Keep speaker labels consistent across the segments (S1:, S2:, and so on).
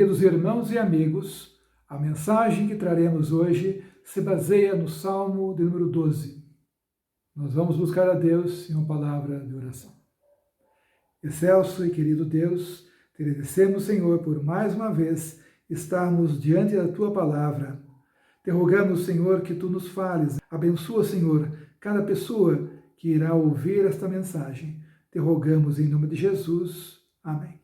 S1: Queridos irmãos e amigos, a mensagem que traremos hoje se baseia no Salmo de número 12. Nós vamos buscar a Deus em uma palavra de oração. Excelso e querido Deus, te agradecemos, Senhor, por mais uma vez estarmos diante da Tua palavra. Te rogamos, Senhor, que Tu nos fales. Abençoa, Senhor, cada pessoa que irá ouvir esta mensagem. Te rogamos em nome de Jesus. Amém.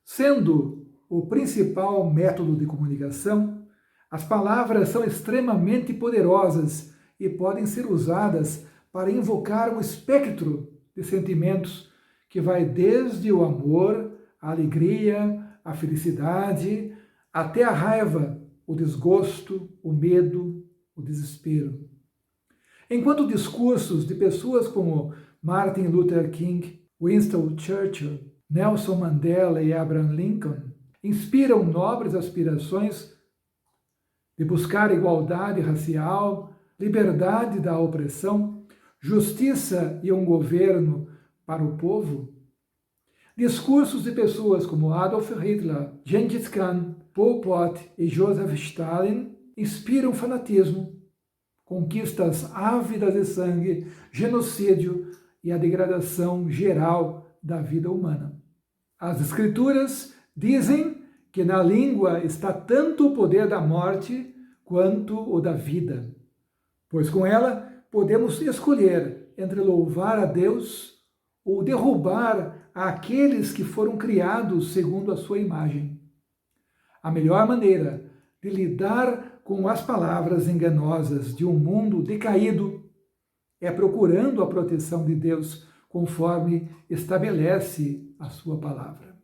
S1: Sendo o principal método de comunicação, as palavras são extremamente poderosas e podem ser usadas para invocar um espectro de sentimentos que vai desde o amor, a alegria, a felicidade, até a raiva, o desgosto, o medo, o desespero. Enquanto discursos de pessoas como Martin Luther King, Winston Churchill, Nelson Mandela e Abraham Lincoln inspiram nobres aspirações de buscar igualdade racial, liberdade da opressão, justiça e um governo para o povo, discursos de pessoas como Adolf Hitler, Gengis Khan, Pol Pot e Joseph Stalin inspiram fanatismo, conquistas ávidas de sangue, genocídio e a degradação geral da vida humana. As Escrituras dizem que na língua está tanto o poder da morte quanto o da vida, pois com ela podemos escolher entre louvar a Deus ou derrubar aqueles que foram criados segundo a sua imagem. A melhor maneira de lidar com as palavras enganosas de um mundo decaído é procurando a proteção de Deus conforme estabelece a sua palavra.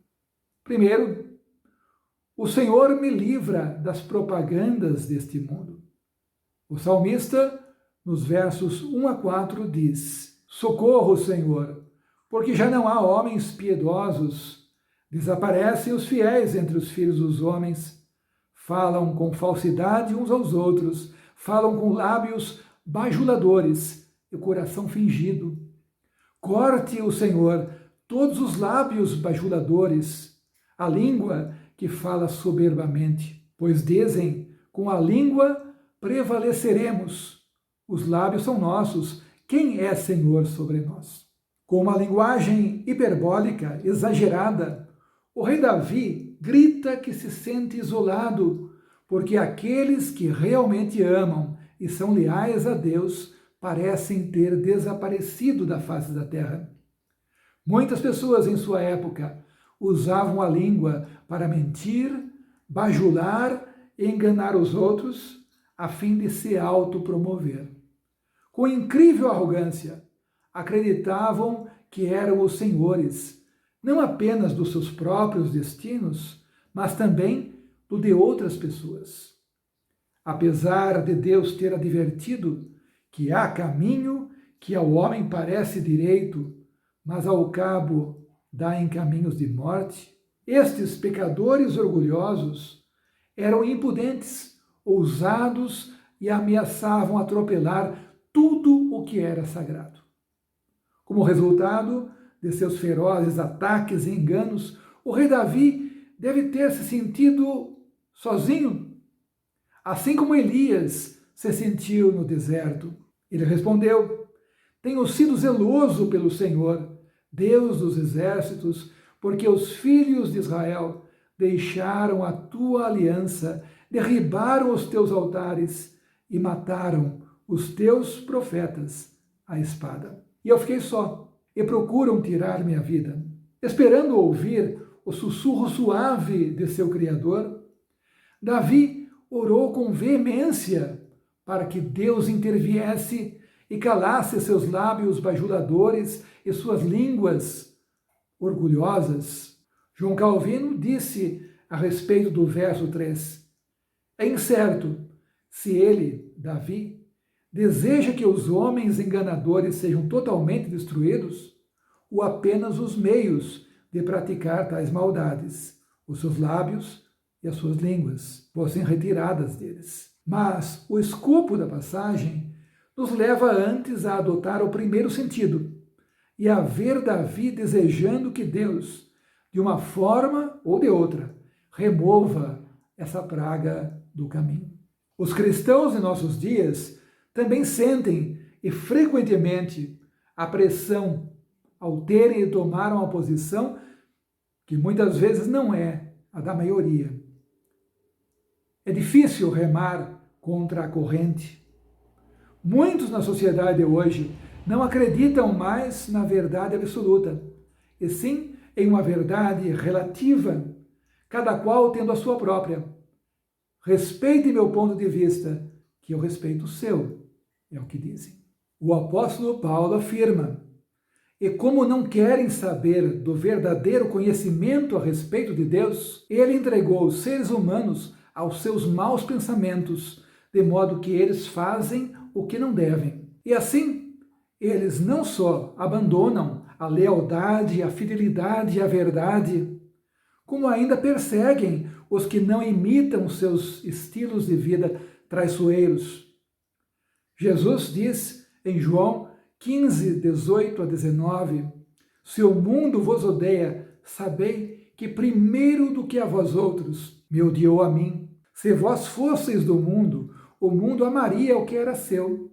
S1: Primeiro, o Senhor me livra das propagandas deste mundo. O salmista, nos versos 1 a 4, diz: Socorro, Senhor, porque já não há homens piedosos, desaparecem os fiéis entre os filhos dos homens, falam com falsidade uns aos outros, falam com lábios bajuladores e coração fingido. Corte o Senhor todos os lábios bajuladores, a língua que fala soberbamente, pois dizem, com a língua prevaleceremos. Os lábios são nossos, quem é Senhor sobre nós? Com uma linguagem hiperbólica, exagerada, o rei Davi grita que se sente isolado, porque aqueles que realmente amam e são leais a Deus parecem ter desaparecido da face da terra. Muitas pessoas em sua época usavam a língua para mentir, bajular e enganar os outros, a fim de se autopromover. Com incrível arrogância, acreditavam que eram os senhores, não apenas dos seus próprios destinos, mas também do de outras pessoas. Apesar de Deus ter advertido que há caminho que ao homem parece direito, mas ao cabo dá em caminhos de morte, estes pecadores orgulhosos eram impudentes, ousados e ameaçavam atropelar tudo o que era sagrado. Como resultado de seus ferozes ataques e enganos, o rei Davi deve ter se sentido sozinho, assim como Elias se sentiu no deserto. Ele respondeu: Tenho sido zeloso pelo Senhor, Deus dos exércitos, porque os filhos de Israel deixaram a tua aliança, derribaram os teus altares e mataram os teus profetas à espada. E eu fiquei só, e procuram tirar minha vida. Esperando ouvir o sussurro suave de seu Criador, Davi orou com veemência para que Deus interviesse e calasse seus lábios bajuladores e suas línguas orgulhosas. João Calvino disse a respeito do verso 3, é incerto se ele, Davi, deseja que os homens enganadores sejam totalmente destruídos ou apenas os meios de praticar tais maldades, os seus lábios e as suas línguas fossem retiradas deles. Mas o escopo da passagem nos leva antes a adotar o primeiro sentido e a ver Davi desejando que Deus, de uma forma ou de outra, remova essa praga do caminho. Os cristãos em nossos dias também sentem e frequentemente a pressão ao terem de tomar uma posição que muitas vezes não é a da maioria. É difícil remar contra a corrente. Muitos na sociedade hoje não acreditam mais na verdade absoluta, e sim em uma verdade relativa, cada qual tendo a sua própria. Respeite meu ponto de vista, que eu respeito o seu, é o que dizem. O apóstolo Paulo afirma: e como não querem saber do verdadeiro conhecimento a respeito de Deus, ele entregou os seres humanos aos seus maus pensamentos, de modo que eles fazem o que não devem. E assim, eles não só abandonam a lealdade, a fidelidade e a verdade, como ainda perseguem os que não imitam seus estilos de vida traiçoeiros. Jesus diz em João 15, 18 a 19, se o mundo vos odeia, sabei que primeiro do que a vós outros me odiou a mim. Se vós fosseis do mundo, o mundo amaria o que era seu.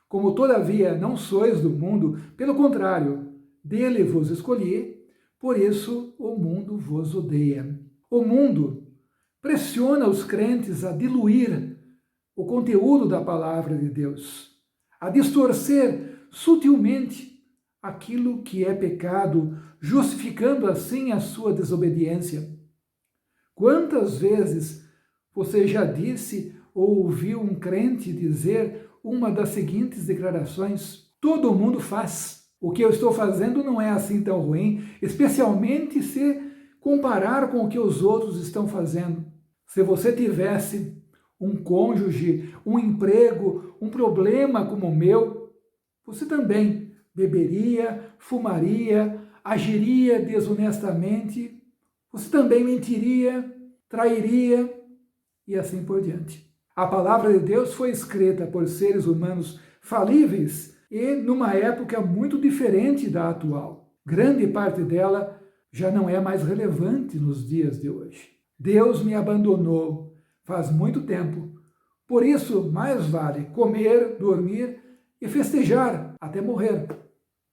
S1: Como todavia não sois do mundo, pelo contrário, dele vos escolhi, por isso o mundo vos odeia. O mundo pressiona os crentes a diluir o conteúdo da palavra de Deus, a distorcer sutilmente aquilo que é pecado, justificando assim a sua desobediência. Quantas vezes você já disse ou ouviu um crente dizer uma das seguintes declarações: todo mundo faz. O que eu estou fazendo não é assim tão ruim, especialmente se comparar com o que os outros estão fazendo. Se você tivesse um cônjuge, um emprego, um problema como o meu, você também beberia, fumaria, agiria desonestamente, você também mentiria, trairia e assim por diante. A palavra de Deus foi escrita por seres humanos falíveis e numa época muito diferente da atual. Grande parte dela já não é mais relevante nos dias de hoje. Deus me abandonou faz muito tempo. Por isso, mais vale comer, dormir e festejar até morrer.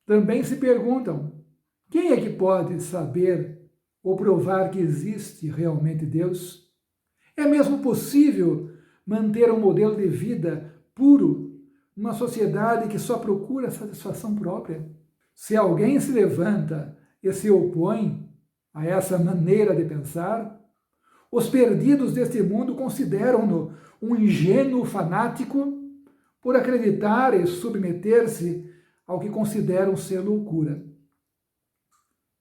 S1: Também se perguntam, quem é que pode saber ou provar que existe realmente Deus? É mesmo possível manter um modelo de vida puro numa sociedade que só procura satisfação própria? Se alguém se levanta e se opõe a essa maneira de pensar, os perdidos deste mundo consideram-no um ingênuo fanático por acreditar e submeter-se ao que consideram ser loucura.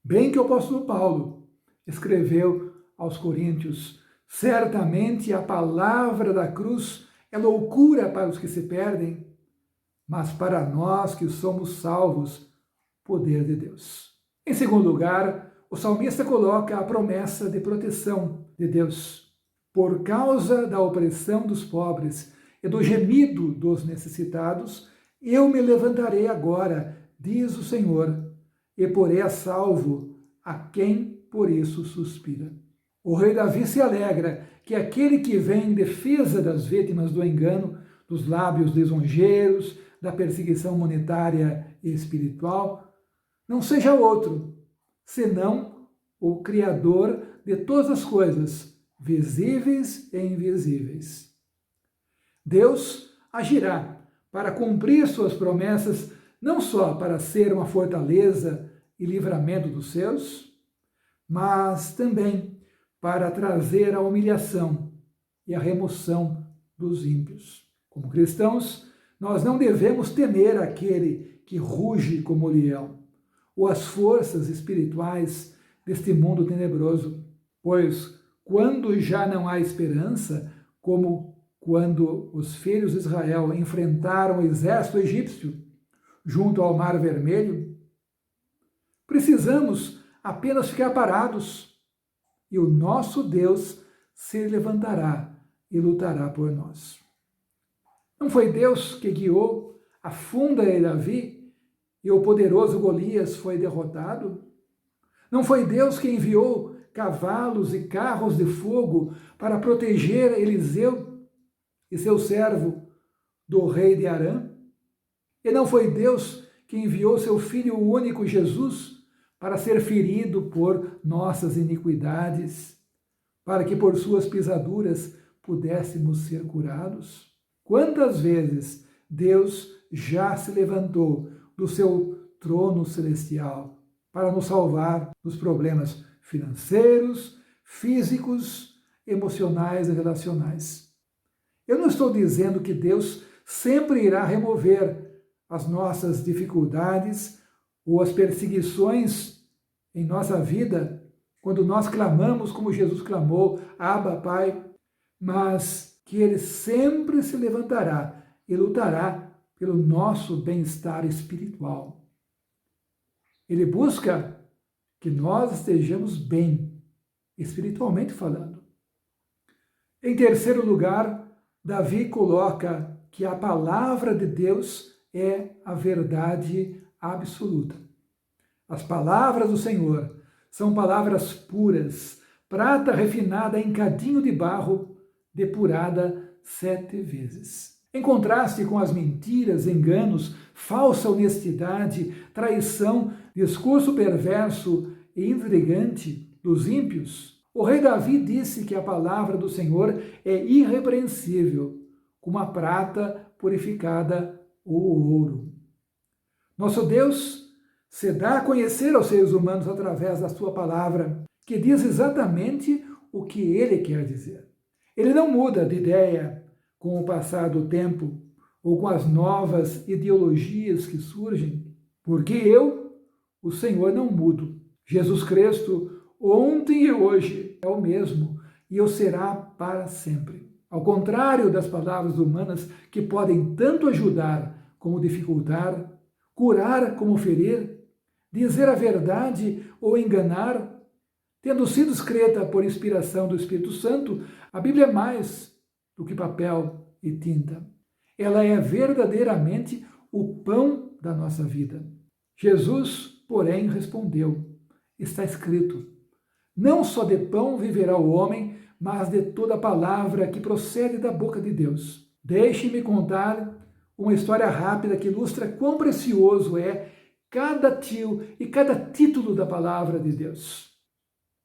S1: Bem que o apóstolo Paulo escreveu aos Coríntios: certamente a palavra da cruz é loucura para os que se perdem, mas para nós que somos salvos, poder de Deus. Em segundo lugar, o salmista coloca a promessa de proteção de Deus. Por causa da opressão dos pobres e do gemido dos necessitados, eu me levantarei agora, diz o Senhor, e porei a salvo a quem por isso suspira. O rei Davi se alegra que aquele que vem em defesa das vítimas do engano, dos lábios lisonjeiros, da perseguição monetária e espiritual, não seja outro, senão o Criador de todas as coisas, visíveis e invisíveis. Deus agirá para cumprir suas promessas, não só para ser uma fortaleza e livramento dos seus, mas também para trazer a humilhação e a remoção dos ímpios. Como cristãos, nós não devemos temer aquele que ruge como leão, ou as forças espirituais deste mundo tenebroso, pois quando já não há esperança, como quando os filhos de Israel enfrentaram o exército egípcio junto ao Mar Vermelho, precisamos apenas ficar parados e o nosso Deus se levantará e lutará por nós. Não foi Deus que guiou a funda de Davi e o poderoso Golias foi derrotado? Não foi Deus que enviou cavalos e carros de fogo para proteger Eliseu e seu servo do rei de Arã? E não foi Deus que enviou seu Filho único Jesus para ser ferido por nossas iniquidades, para que por suas pisaduras pudéssemos ser curados? Quantas vezes Deus já se levantou do seu trono celestial para nos salvar dos problemas financeiros, físicos, emocionais e relacionais. Eu não estou dizendo que Deus sempre irá remover as nossas dificuldades ou as perseguições em nossa vida quando nós clamamos como Jesus clamou, Abba, Pai, mas que Ele sempre se levantará e lutará pelo nosso bem-estar espiritual. Ele busca que nós estejamos bem, espiritualmente falando. Em terceiro lugar, Davi coloca que a palavra de Deus é a verdade absoluta. As palavras do Senhor são palavras puras, prata refinada em cadinho de barro, depurada 7 vezes. Em contraste com as mentiras, enganos, falsa honestidade, traição, discurso perverso e intrigante dos ímpios, o rei Davi disse que a palavra do Senhor é irrepreensível, como a prata purificada ou o ouro. Nosso Deus se dá a conhecer aos seres humanos através da sua palavra, que diz exatamente o que ele quer dizer. Ele não muda de ideia com o passar do tempo ou com as novas ideologias que surgem, porque eu, o Senhor, não mudo. Jesus Cristo, ontem e hoje, é o mesmo e o será para sempre. Ao contrário das palavras humanas que podem tanto ajudar como dificultar, curar como ferir, dizer a verdade ou enganar, tendo sido escrita por inspiração do Espírito Santo, a Bíblia é mais do que papel e tinta. Ela é verdadeiramente o pão da nossa vida. Jesus, porém, respondeu: está escrito, não só de pão viverá o homem, mas de toda palavra que procede da boca de Deus. Deixe-me contar uma história rápida que ilustra quão precioso é cada tio e cada título da palavra de Deus.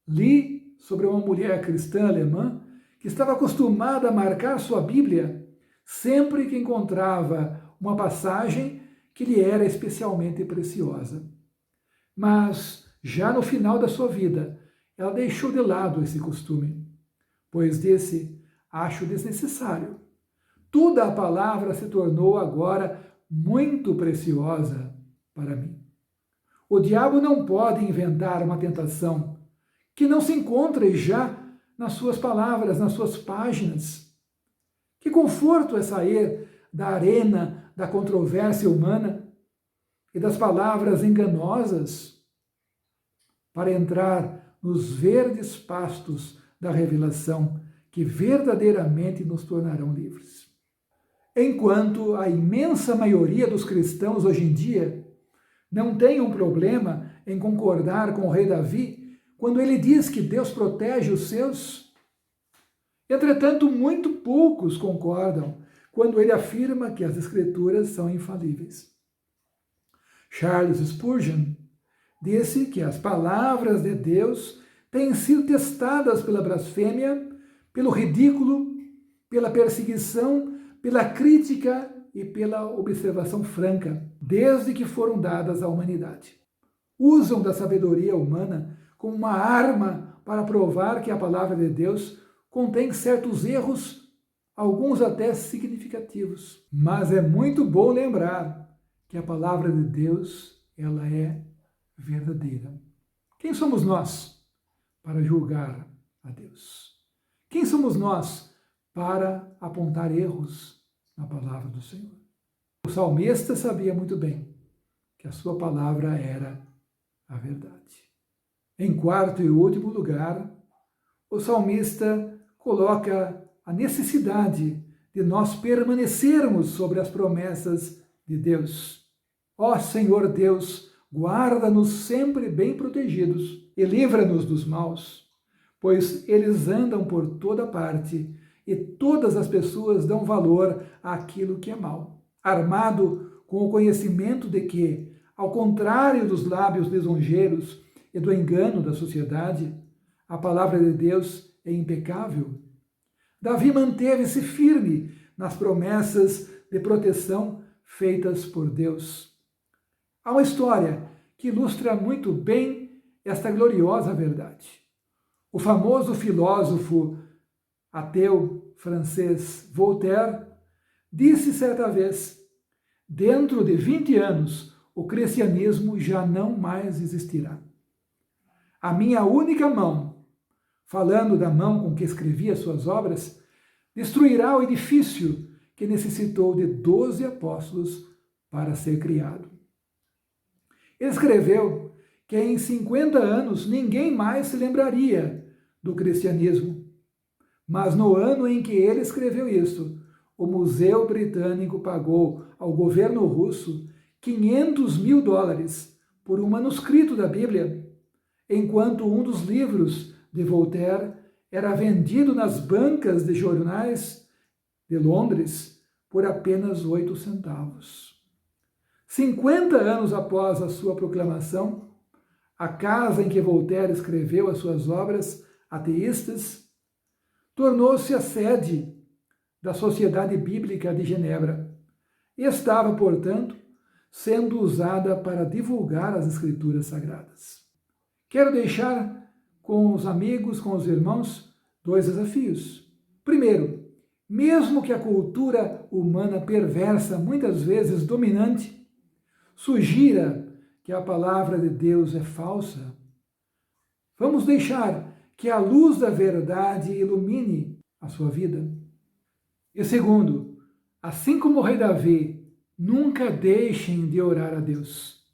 S1: Li sobre uma mulher cristã alemã que estava acostumada a marcar sua Bíblia sempre que encontrava uma passagem que lhe era especialmente preciosa. Mas, já no final da sua vida, ela deixou de lado esse costume, pois disse: acho desnecessário. Toda a palavra se tornou agora muito preciosa para mim. O diabo não pode inventar uma tentação que não se encontre já nas suas palavras, nas suas páginas. Que conforto é sair da arena da controvérsia humana e das palavras enganosas para entrar nos verdes pastos da revelação que verdadeiramente nos tornarão livres. Enquanto a imensa maioria dos cristãos hoje em dia não tem um problema em concordar com o rei Davi quando ele diz que Deus protege os seus, entretanto, muito poucos concordam quando ele afirma que as Escrituras são infalíveis. Charles Spurgeon disse que as palavras de Deus têm sido testadas pela blasfêmia, pelo ridículo, pela perseguição, pela crítica e pela observação franca, desde que foram dadas à humanidade. Usam da sabedoria humana como uma arma para provar que a palavra de Deus contém certos erros, alguns até significativos. Mas é muito bom lembrar que a palavra de Deus, ela é verdadeira. Quem somos nós para julgar a Deus? Quem somos nós para apontar erros na palavra do Senhor? O salmista sabia muito bem que a sua palavra era a verdade. Em quarto e último lugar, o salmista coloca a necessidade de nós permanecermos sobre as promessas de Deus. Ó Senhor Deus, guarda-nos sempre bem protegidos e livra-nos dos maus. pois eles andam por toda parte e todas as pessoas dão valor àquilo que é mal, armado com o conhecimento de que, ao contrário dos lábios lisonjeiros e do engano da sociedade, a palavra de Deus é impecável. Davi manteve-se firme nas promessas de proteção feitas por Deus. Há uma história que ilustra muito bem esta gloriosa verdade. O famoso filósofo ateu francês Voltaire disse certa vez: dentro de 20 anos o cristianismo já não mais existirá. A minha única mão, falando da mão com que escrevia suas obras, destruirá o edifício que necessitou de 12 apóstolos para ser criado. Ele escreveu que em 50 anos ninguém mais se lembraria do cristianismo. Mas no ano em que ele escreveu isso, o Museu Britânico pagou ao governo russo $500 mil por um manuscrito da Bíblia, enquanto um dos livros de Voltaire era vendido nas bancas de jornais de Londres por apenas 8 centavos. 50 anos após a sua proclamação, a casa em que Voltaire escreveu as suas obras ateístas tornou-se a sede da Sociedade Bíblica de Genebra e estava, portanto, sendo usada para divulgar as Escrituras Sagradas. Quero deixar com os amigos, com os irmãos, 2 desafios. Primeiro, mesmo que a cultura humana perversa, muitas vezes dominante, sugira que a palavra de Deus é falsa, vamos deixar que a luz da verdade ilumine a sua vida. E segundo, assim como o rei Davi, nunca deixem de orar a Deus.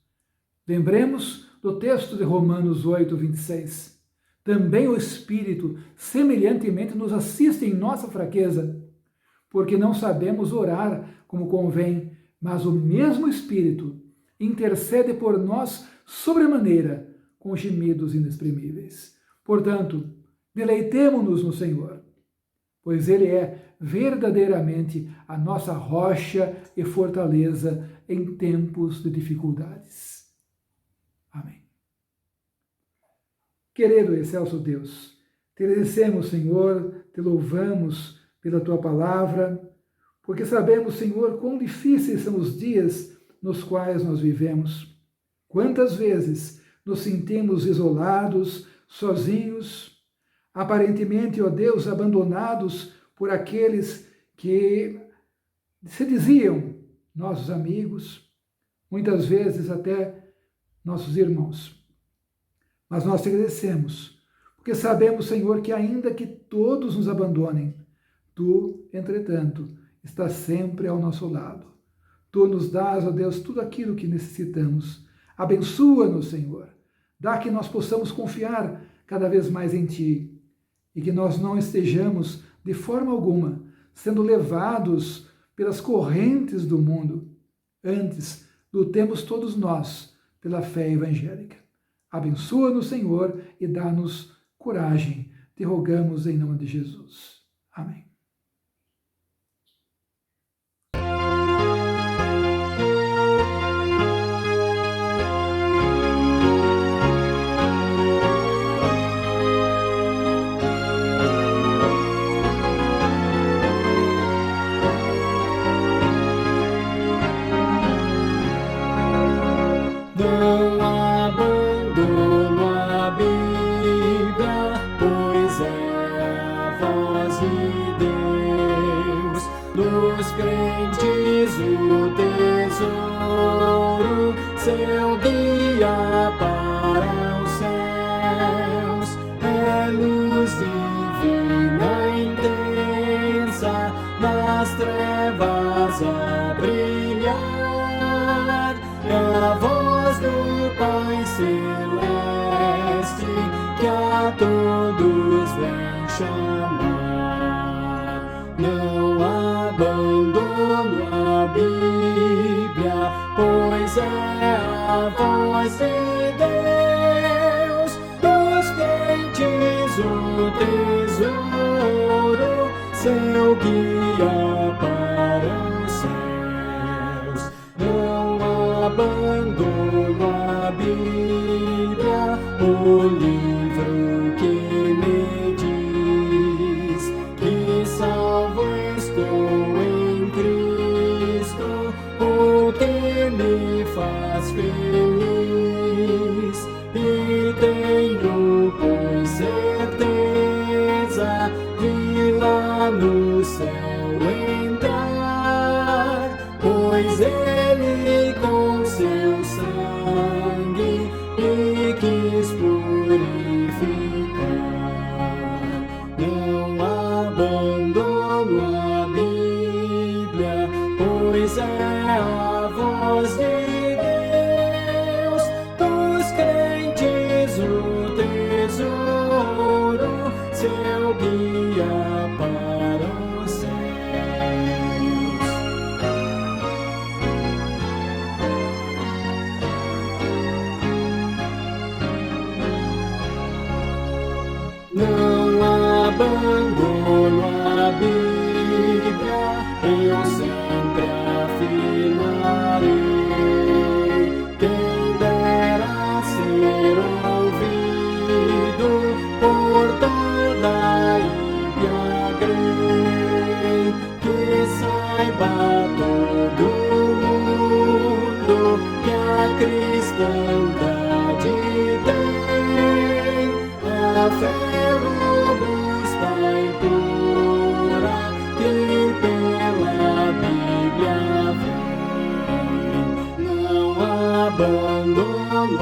S1: Lembremos do texto de Romanos 8, 26. Também o Espírito, semelhantemente, nos assiste em nossa fraqueza, porque não sabemos orar como convém, mas o mesmo Espírito intercede por nós sobremaneira, com gemidos inexprimíveis. Portanto, deleitemo-nos no Senhor, pois Ele é verdadeiramente a nossa rocha e fortaleza em tempos de dificuldades. Amém. Querido e excelso Deus, te agradecemos, Senhor, te louvamos pela Tua palavra, porque sabemos, Senhor, quão difíceis são os dias nos quais nós vivemos. Quantas vezes nos sentimos isolados, sozinhos, aparentemente, ó Deus, abandonados por aqueles que se diziam nossos amigos, muitas vezes até nossos irmãos. Mas nós te agradecemos, porque sabemos, Senhor, que ainda que todos nos abandonem, Tu, entretanto, estás sempre ao nosso lado. Tu nos dás, ó Deus, tudo aquilo que necessitamos. Abençoa-nos, Senhor. Dá que nós possamos confiar cada vez mais em Ti e que nós não estejamos, de forma alguma, sendo levados pelas correntes do mundo. Antes, lutemos todos nós pela fé evangélica. Abençoa-nos, Senhor, e dá-nos coragem. Te rogamos em nome de Jesus. Amém.
S2: Dos crentes o tesouro, seu guia para os céus, é luz divina intensa, nas trevas a brilhar, é a voz do Pai Celeste, que a todos vem chamar. Não abandono a Bíblia, pois é a voz de Deus, dos crentes o tesouro, seu guia para os céus. Não abandono a Bíblia, o livro que me diz que salvo estou em Cristo, o que me faz feliz. E tenho, pois, certeza de lá no céu entrar, pois Ele com seu sangue me quis purificar. Não abandono a Bíblia, pois é a voz de Deus dos crentes, o tesouro, seu guia para os céus. Não abandono a Bíblia, eu sempre afirmarei. Quem dera ser ouvido por toda a Ímpia Grey, que saiba todo mundo que a cristandade tem a fé robusta e pura que pela Bíblia vem. Não abandono a